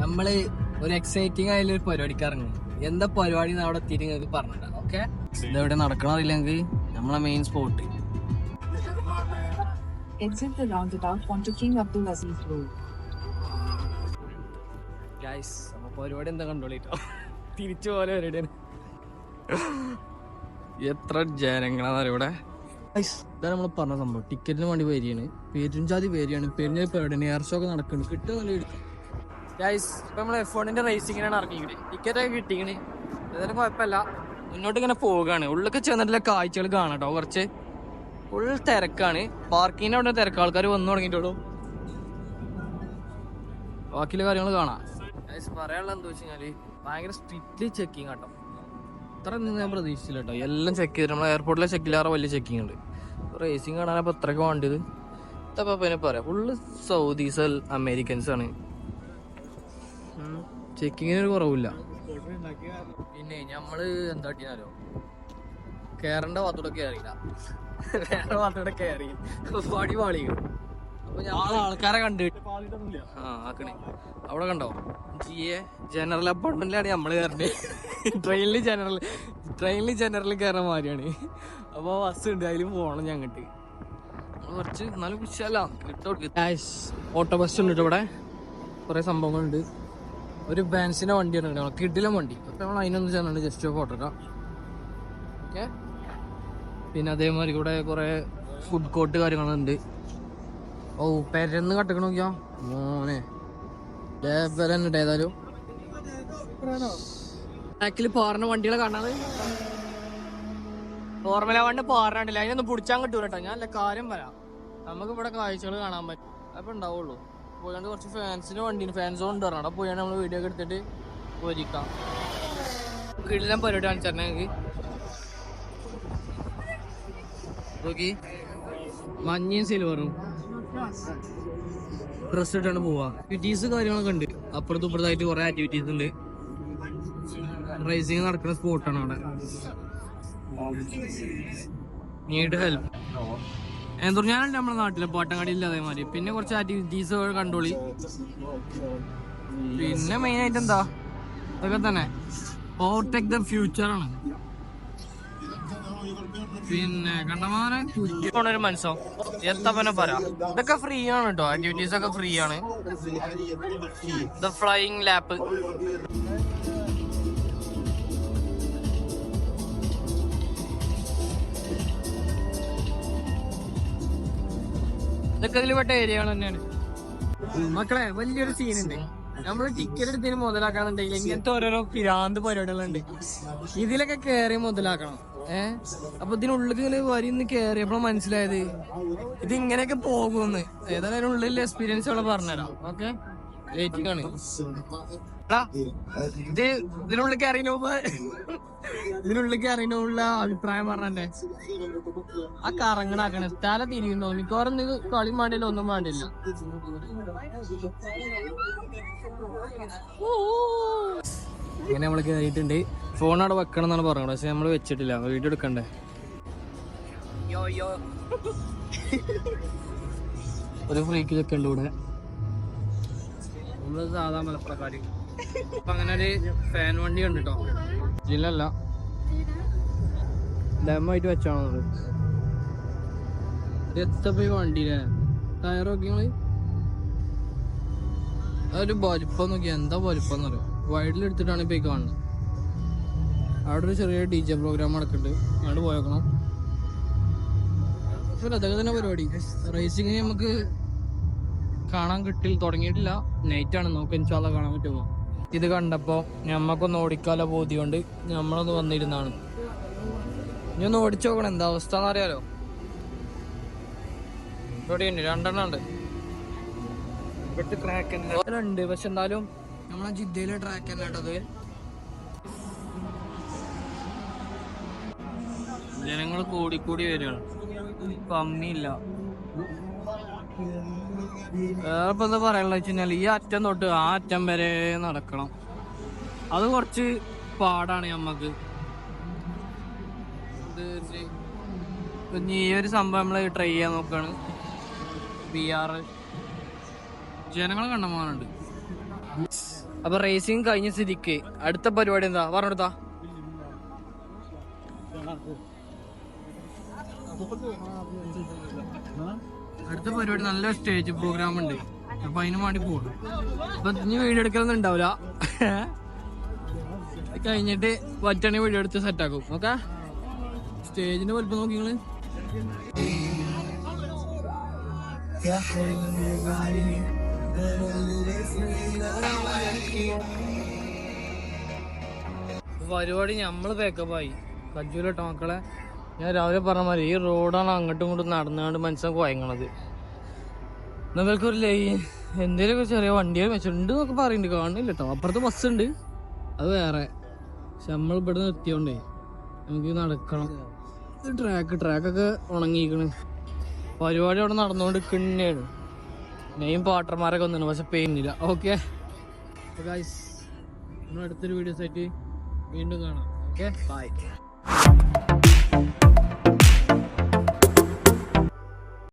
നമ്മള് ഒരു എക്സൈറ്റിംഗ് ആയുള്ള ഒരു പരിപാടിക്ക് ഇറങ്ങും. എന്താ പരിപാടി അവിടെ എത്തിയിട്ട് നിങ്ങൾക്ക് പറഞ്ഞിട്ടാ. ഓക്കെ, ഇതെവിടെ നടക്കണം അറിയില്ലെങ്കിൽ നമ്മളെ മെയിൻ സ്പോട്ട് പരിപാടി എന്താ കണ്ടോളിട്ടോ. തിരിച്ചു പോലെ പരിപാടിയാണ്. എത്ര ജനങ്ങളാണ് ഇവിടെ. ഇതാണ് നമ്മൾ പറഞ്ഞ സംഭവം. ടിക്കറ്റിന് വേണ്ടി വരികയാണ്. പെരുഞ്ചാതി വരികയാണ്. പെരുഞ്ഞാതി പരിപാടിയാണ്. എയർ ഷോ ഒക്കെ നടക്കുന്നുണ്ട്. കിട്ടുക നല്ല എടുക്കും. ഇപ്പൊ നമ്മൾ F1 റേസിങ്ങിനാണ് ഇറങ്ങിയത്. ടിക്കറ്റൊക്കെ കിട്ടിക്കണ്. ഏതായാലും കുഴപ്പമില്ല. മുന്നോട്ട് ഇങ്ങനെ പോവുകയാണ്. ഉള്ളിലൊക്കെ ചെന്നിട്ടുള്ള കാഴ്ചകൾ കാണാം കേട്ടോ. കുറച്ച് ഫുൾ തിരക്കാണ്. പാർക്കിങ്ങിന് അവിടെ തിരക്ക്. ആൾക്കാർ വന്നു തുടങ്ങിയിട്ടുള്ളൂ. ബാക്കിയുള്ള കാര്യങ്ങൾ കാണാം. പറയാനുള്ളത് എന്താ വെച്ച് കഴിഞ്ഞാല് ഭയങ്കര സ്ട്രിക്റ്റ്ലി ചെക്കിങ് കേട്ടോ. അത്ര ഒന്നും ഞാൻ പ്രതീക്ഷിച്ചില്ല കേട്ടോ. എല്ലാം ചെക്ക് ചെയ്തിട്ട് നമ്മളെ എയർപോർട്ടിലെ ചെക്കിലേറെ വലിയ ചെക്കിങ് ഉണ്ട്. റേസിങ് കാണാനപ്പോൾ എത്രയൊക്കെ വേണ്ടിയത്. ഇതപ്പോൾ പിന്നെ പറയാം, ഫുള്ള് സൗദീസ് അമേരിക്കൻസ് ആണ്. ചെക്കിങ്ങിനൊരു കുറവില്ല. പിന്നെ നമ്മള് എന്താ പറ്റിയാലോ കയറേണ്ട ഭാഗത്തൂടെ കയറിയില്ല. വേറെ ഭാഗത്തൂടെ കയറി പാടി പാളിയും. അപ്പൊ ഞാൻ ആൾക്കാരെ കണ്ടിട്ട് ആക്കണേ. അവിടെ കണ്ടോ ജനറൽ അപ്പാർട്ട്മെന്റിലാണ് നമ്മള് കയറേണ്ടത്. ട്രെയിനിൽ ജനറൽ കയറാൻ മാതിരിയാണ്. അപ്പോൾ ബസ് ഉണ്ട്, അതിലും പോകണം ഞങ്ങട്ട്. കുറച്ച് എന്നാലും വിശാല ഓട്ടോ ബസ് ഉണ്ട് ഇവിടെ. കുറേ സംഭവങ്ങളുണ്ട്. ഒരു ബാൻസിന്റെ വണ്ടിയാണ് കിഡിലും വണ്ടി. അപ്പം നമ്മൾ അതിനൊന്ന് ചെന്നുണ്ട് ജസ്റ്റ് ഫോട്ടോ എടുക്കാം. ഓക്കെ, പിന്നെ അതേമാതിരി കൂടെ കുറേ ഫുഡ് കോർട്ട് കാര്യങ്ങളുണ്ട്. ഓ പെരന്ന് കട്ടക്കണ നോക്കിയാ മോനെ ലേബലുണ്ട്. ഏതായാലും ബാക്കിൽ പാറിന വണ്ടികളെ കാണാതെ ഫോർമുല 1 പാറിനില്ല. അതിനൊന്നും പിടിച്ചാൻ കിട്ടൂല കേട്ടോ. ഞാൻ അല്ല കാര്യം വരാം. നമുക്ക് ഇവിടെ കാഴ്ചകൾ കാണാൻ പറ്റും. അപ്പൊ ഉണ്ടാവുള്ളൂ. പോയാണ്ട് കുറച്ച് ഫാൻസിന്റെ വണ്ടിന് ഫാൻസ് കൊണ്ട് വരണം. അവിടെ പോയാണ്ട് നമ്മൾ വീഡിയോ ഒക്കെ എടുത്തിട്ട് പോയിരിക്കാം. കിടിലം പരിപാടി കാണിച്ചാൽ ഞങ്ങൾക്ക് നോക്കി മഞ്ഞയും സിൽവറും ഡ്രസ് ഇട്ടാണ് പോവാ. ആക്ടിവിറ്റീസ് കാര്യങ്ങളൊക്കെ ഉണ്ട്. അപ്പുറത്തും ഇപ്പുറത്തായിട്ട് കുറെ ആക്ടിവിറ്റീസ് ഉണ്ട്. റേസിങ് നടക്കുന്ന സ്പോട്ടാണ് അവിടെ. നീഡ് ഹെൽപ്പ് എന്താ ഞാനുണ്ട് നമ്മുടെ നാട്ടിലെ പാട്ടങ്ങാടിയിൽ. അതേമാതിരി പിന്നെ കുറച്ച് ആക്ടിവിറ്റീസ് കണ്ടോളി. പിന്നെ മെയിൻ ആയിട്ട് എന്താ അതൊക്കെ തന്നെ ഓവർടേക്ക് ദ ഫ്യൂച്ചർ ആണ്. പിന്നെ കണ്ടമാനൊരു മനസ്സോ എന്താ പിന്നെ പറയാം. ഇതൊക്കെ ഫ്രീ ആണ് കേട്ടോ. ആക്ടിവിറ്റീസ് ഒക്കെ ഫ്രീ ആണ്. ദ ഫ്ലൈയിങ് ലാപ്പ് ഇതൊക്കെ ഇതിൽ പെട്ട ഏരിയകൾ തന്നെയാണ് മക്കളെ. വലിയൊരു സീനുണ്ട്. നമ്മള് ടിക്കറ്റ് എടുത്തതിന് മുതലാക്കാന്നുണ്ടെങ്കിൽ ഇങ്ങനത്തെ ഓരോരോ പിരാന്ത് പരിപാടികളുണ്ട്. ഇതിലൊക്കെ കയറി മുതലാക്കണം. അപ്പൊ ഇതിനുള്ളിൽ ഇങ്ങനെ വരിന്ന് കയറിയപ്പോൾ മനസ്സിലായത് ഇത് ഇങ്ങനെയൊക്കെ പോകുമെന്ന്. ഏതായാലും ഉള്ളിൽ എക്സ്പീരിയൻസ് ഉള്ള പറഞ്ഞുതരാം. ഓക്കെ, ലേറ്റിക്കാണ്. ഇത് ഇതിനുള്ളിൽ കയറിയുള്ള അഭിപ്രായം പറഞ്ഞെ. ആ കറങ്ങണാക്കണ തല തിരിയുന്നോ മിക്കവാറും കളി വേണ്ടില്ല, ഒന്നും വേണ്ടില്ല. ഇങ്ങനെ നമ്മള് കയറിയിട്ടുണ്ട്. ഫോൺ അവിടെ വെക്കണം എന്നാണ് പറഞ്ഞത്. പക്ഷെ നമ്മള് വെച്ചിട്ടില്ല. വീഡിയോ എടുക്കണ്ടേ. ഒരു ഫ്രീക്കിലൊക്കെ ഉണ്ട് ഇവിടെ. നമ്മള് സാധാ മലപ്പുറക്കാര്. അപ്പൊ അങ്ങനെ ഒരു ഫാൻ വണ്ടി ഉണ്ട് കേട്ടോ. ജില്ലല്ല, ഡാമായിട്ട് വെച്ചാണത്. എത്തപ്പോ വണ്ടിയിലെ ടയർ നോക്കിങ്ങള്. അതൊരു വലിപ്പം നോക്കിയാ എന്താ വലിപ്പം എന്നറിയോ. വൈഡിലെടുത്തിട്ടാണ് ഇപ്പൊ ഈ കാണുന്നത്. അവിടെ ഒരു ചെറിയ DJ പ്രോഗ്രാം നടക്കുന്നുണ്ട്. അങ്ങോട്ട് പോയേക്കണം. അതൊക്കെ തന്നെ പരിപാടി. റേസിങ് നമുക്ക് കാണാൻ തുടങ്ങിയിട്ടില്ല. നൈറ്റാണ്. നോക്ക് ഇൻഷാല്ലാ കാണാൻ പറ്റുമോ. ഇത് കണ്ടപ്പോ ഞമ്മക്കൊന്ന് ഓടിക്കാലോ ബോധ്യം കൊണ്ട് നമ്മളൊന്ന് വന്നിരുന്നാണ്. ഇനി ഒന്ന് ഓടിച്ചു നോക്കണം എന്താ അവസ്ഥ എന്നറിയാലോ. ഇവിടെയുണ്ട് 2 ഉണ്ട്. ഇവിടുത്തെ ട്രാക്ക് ഉണ്ട്. പക്ഷെ എന്നാലും നമ്മളെ ജിദ്ദയിലെ ട്രാക്ക് തന്നെ കേട്ടത്. ജനങ്ങൾ കൂടിക്കൂടി വരികയാണ്. കമ്മിയില്ല. വേറെ ഇപ്പൊ എന്താ പറയാനുള്ള വെച്ച് കഴിഞ്ഞാൽ ഈ അറ്റം തൊട്ട് ആ അറ്റം വരെ നടക്കണം. അത് കുറച്ച് പാടാണ് നമ്മക്ക്. ഈ ഒരു സംഭവം നമ്മള് ട്രൈ ചെയ്യാൻ നോക്കാണ്. VR ജനങ്ങളെ കണ്ടമാനുണ്ട്. അപ്പൊ റേസിംഗ് കഴിഞ്ഞ സ്ഥിതിക്ക് അടുത്ത പരിപാടി എന്താ പറഞ്ഞെടുത്താ? അടുത്ത പരിപാടി നല്ല സ്റ്റേജ് പ്രോഗ്രാം ഉണ്ട്. അപ്പൊ അതിന് വേണ്ടി പോകും. അപ്പൊ ഇനി വീഡിയോ എടുക്കലൊന്നും ഉണ്ടാവില്ല. കഴിഞ്ഞിട്ട് പറ്റണി വീഡിയോ എടുത്ത് സെറ്റാക്കും. ഓക്കെ, സ്റ്റേജിന്റെ വലിപ്പം നോക്കി നിങ്ങള്. പരിപാടി നമ്മള് പേക്കപ്പായി കജ്ജൂലിട്ടോ മക്കളെ. ഞാൻ രാവിലെ പറഞ്ഞ മാതിരി ഈ റോഡാണ് അങ്ങോട്ടും ഇങ്ങോട്ടും നടന്നുകൊണ്ട് മനസ്സിലാക്കി കുഴങ്ങണത്. നമ്മൾക്കൊരു എന്തേലും ചെറിയ വണ്ടികൾ വെച്ചിട്ടുണ്ട് എന്നൊക്കെ പറയുന്നുണ്ട്, കാണുന്നില്ല കേട്ടോ. അപ്പുറത്ത് ബസ് ഉണ്ട്, അത് വേറെ. പക്ഷെ നമ്മൾ ഇവിടെ നിർത്തിയോണ്ടേ നമുക്ക് നടക്കണം. ട്രാക്കൊക്കെ ഉണങ്ങിയിരിക്കണ്. പരിപാടി അവിടെ നടന്നുകൊണ്ട് തന്നെയാണ്. മെയിൻ പാട്ടർമാരൊക്കെ വന്നിട്ടുണ്ട്, പക്ഷെ പെയിന്നില്ല. ഓക്കെ ഗൈസ്, നമ്മൾ അടുത്തൊരു വീഡിയോസ് ആയിട്ട് വീണ്ടും കാണാം. Okay, by.